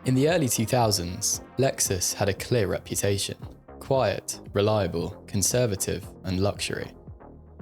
In the early 2000s, Lexus had a clear reputation: quiet, reliable, conservative, and luxury.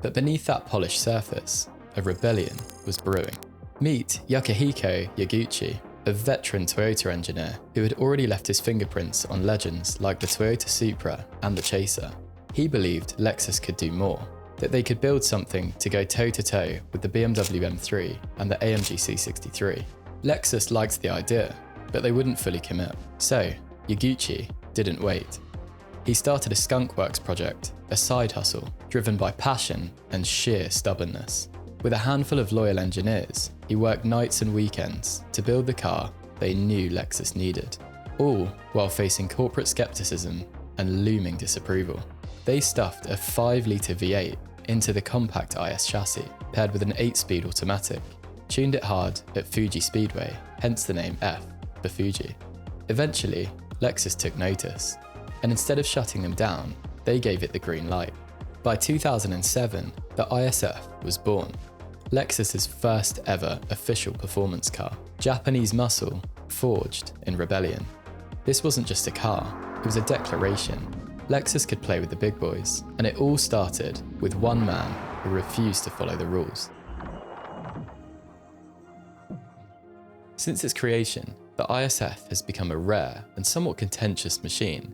But beneath that polished surface, a rebellion was brewing. Meet Yasuhiko Yaguchi, a veteran Toyota engineer who had already left his fingerprints on legends like the Toyota Supra and the Chaser. He believed Lexus could do more, that they could build something to go toe-to-toe with the BMW M3 and the AMG C63. Lexus liked the idea, but they wouldn't fully commit. So, Yaguchi didn't wait. He started a skunkworks project, a side hustle, driven by passion and sheer stubbornness. With a handful of loyal engineers, he worked nights and weekends to build the car they knew Lexus needed, all while facing corporate skepticism and looming disapproval. They stuffed a 5-litre V8 into the compact IS chassis, paired with an 8-speed automatic, tuned it hard at Fuji Speedway, hence the name F for Fuji. Eventually, Lexus took notice, and instead of shutting them down, they gave it the green light. By 2007, the ISF was born, Lexus's first ever official performance car. Japanese muscle forged in rebellion. This wasn't just a car, it was a declaration. Lexus could play with the big boys, and it all started with one man who refused to follow the rules. Since its creation, the ISF has become a rare and somewhat contentious machine.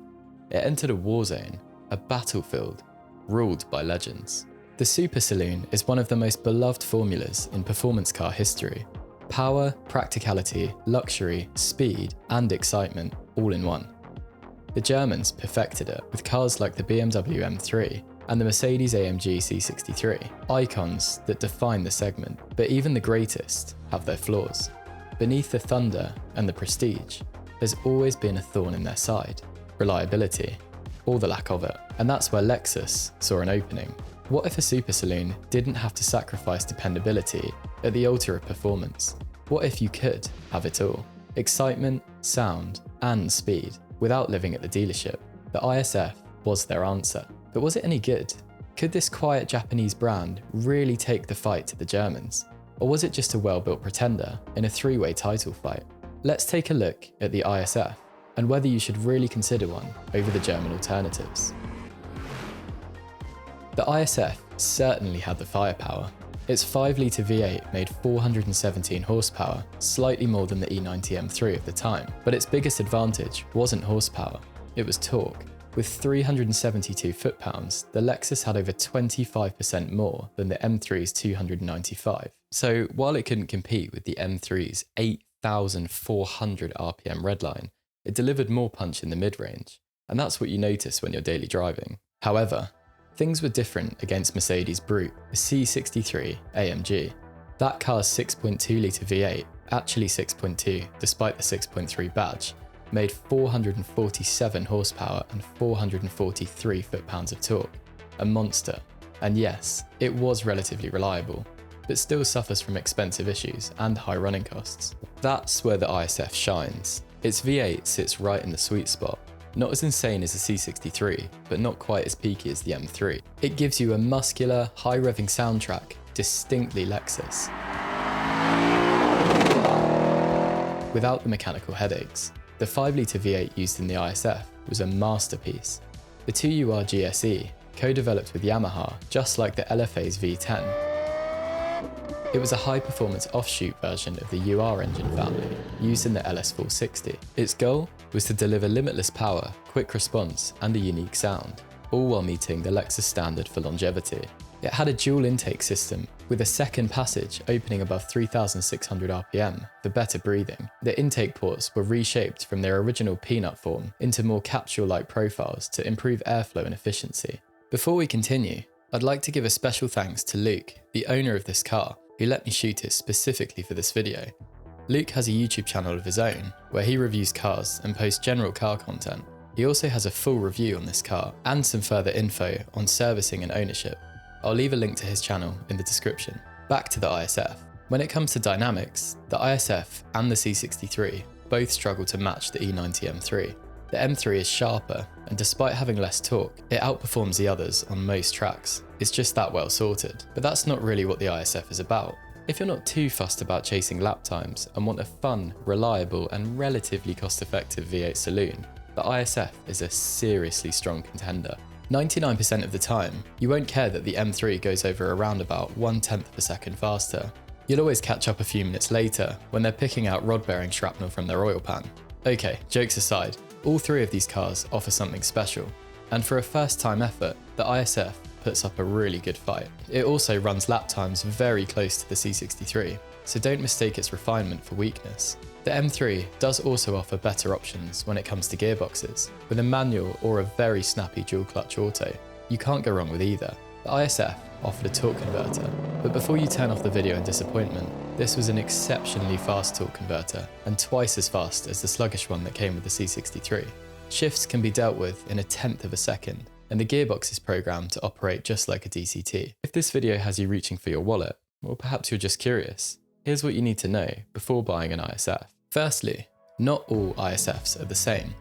It entered a war zone, a battlefield, ruled by legends. The Super Saloon is one of the most beloved formulas in performance car history. Power, practicality, luxury, speed, and excitement all in one. The Germans perfected it with cars like the BMW M3 and the Mercedes AMG C63, icons that define the segment, but even the greatest have their flaws. Beneath the thunder and the prestige, there's always been a thorn in their side: reliability, or the lack of it. And that's where Lexus saw an opening. What if a Super Saloon didn't have to sacrifice dependability at the altar of performance? What if you could have it all? Excitement, sound, and speed, without living at the dealership. The ISF was their answer. But was it any good? Could this quiet Japanese brand really take the fight to the Germans? Or was it just a well-built pretender in a three-way title fight? Let's take a look at the ISF and whether you should really consider one over the German alternatives. The ISF certainly had the firepower. Its 5-litre V8 made 417 horsepower, slightly more than the E90 M3 of the time, but its biggest advantage wasn't horsepower, it was torque. With 372 foot-pounds, the Lexus had over 25% more than the M3's 295. So while it couldn't compete with the M3's 8,400 RPM redline, it delivered more punch in the mid-range, and that's what you notice when you're daily driving. However, things were different against Mercedes' Brute, the C63 AMG. That car's 6.2-litre V8, actually 6.2 despite the 6.3 badge, made 447 horsepower and 443 foot-pounds of torque. A monster. And yes, it was relatively reliable, but still suffers from expensive issues and high running costs. That's where the ISF shines. Its V8 sits right in the sweet spot. Not as insane as the C63, but not quite as peaky as the M3. It gives you a muscular, high-revving soundtrack, distinctly Lexus, without the mechanical headaches. The 5-litre V8 used in the ISF was a masterpiece. The 2UR GSE, co-developed with Yamaha, just like the LFA's V10. It was a high-performance offshoot version of the UR engine family, used in the LS460. Its goal was to deliver limitless power, quick response, and a unique sound, all while meeting the Lexus standard for longevity. It had a dual intake system, with a second passage opening above 3,600 RPM for better breathing. The intake ports were reshaped from their original peanut form into more capsule-like profiles to improve airflow and efficiency. Before we continue, I'd like to give a special thanks to Luke, the owner of this car, who let me shoot it specifically for this video. Luke has a YouTube channel of his own, where he reviews cars and posts general car content. He also has a full review on this car, and some further info on servicing and ownership. I'll leave a link to his channel in the description. Back to the ISF. When it comes to dynamics, the ISF and the C63 both struggle to match the E90 M3. The M3 is sharper, and despite having less torque, it outperforms the others on most tracks. It's just that well sorted. But that's not really what the ISF is about. If you're not too fussed about chasing lap times and want a fun, reliable and relatively cost-effective V8 saloon, the ISF is a seriously strong contender. 99% of the time, you won't care that the M3 goes over around about 1/10 of a second faster. You'll always catch up a few minutes later when they're picking out rod bearing shrapnel from their oil pan. Okay, jokes aside, all three of these cars offer something special, and for a first time effort, the ISF puts up a really good fight. It also runs lap times very close to the C63, so don't mistake its refinement for weakness. The M3 does also offer better options when it comes to gearboxes, with a manual or a very snappy dual clutch auto. You can't go wrong with either. The ISF offered a torque converter, but before you turn off the video in disappointment, this was an exceptionally fast torque converter, and twice as fast as the sluggish one that came with the C63. Shifts can be dealt with in 1/10 of a second, and the gearbox is programmed to operate just like a DCT. If this video has you reaching for your wallet, or perhaps you're just curious, here's what you need to know before buying an ISF. Firstly, not all ISFs are the same.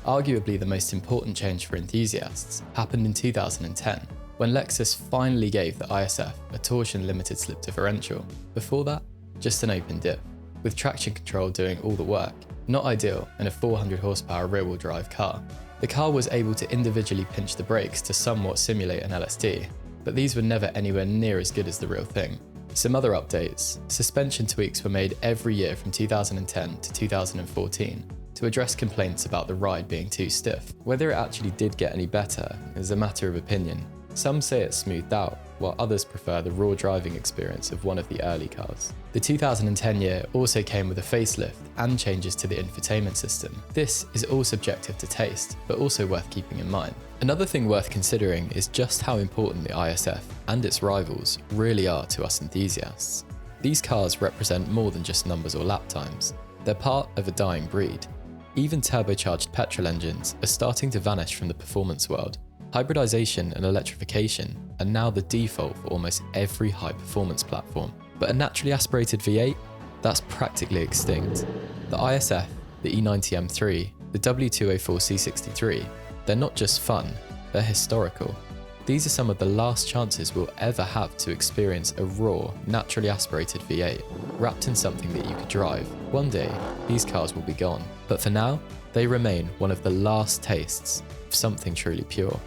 Arguably the most important change for enthusiasts happened in 2010, when Lexus finally gave the ISF a torsion limited slip differential. Before that, just an open diff, with traction control doing all the work. Not ideal in a 400 horsepower rear-wheel drive car. The car was able to individually pinch the brakes to somewhat simulate an LSD, but these were never anywhere near as good as the real thing. Some other updates: suspension tweaks were made every year from 2010 to 2014 to address complaints about the ride being too stiff. Whether it actually did get any better is a matter of opinion. Some say it smoothed out, while others prefer the raw driving experience of one of the early cars. The 2010 year also came with a facelift and changes to the infotainment system. This is all subjective to taste, but also worth keeping in mind. Another thing worth considering is just how important the ISF and its rivals really are to us enthusiasts. These cars represent more than just numbers or lap times. They're part of a dying breed. Even turbocharged petrol engines are starting to vanish from the performance world. Hybridization and electrification are now the default for almost every high-performance platform. But a naturally aspirated V8? That's practically extinct. The ISF, the E9X M3, the W204 C63, they're not just fun, they're historical. These are some of the last chances we'll ever have to experience a raw, naturally aspirated V8, wrapped in something that you could drive. One day, these cars will be gone. But for now, they remain one of the last tastes of something truly pure.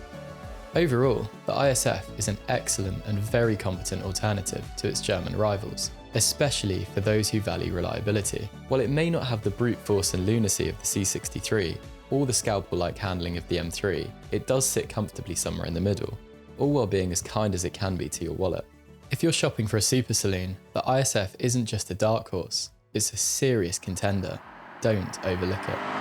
Overall, the ISF is an excellent and very competent alternative to its German rivals, especially for those who value reliability. While it may not have the brute force and lunacy of the C63, or the scalpel-like handling of the M3, it does sit comfortably somewhere in the middle, all while being as kind as it can be to your wallet. If you're shopping for a super saloon, the ISF isn't just a dark horse, it's a serious contender. Don't overlook it.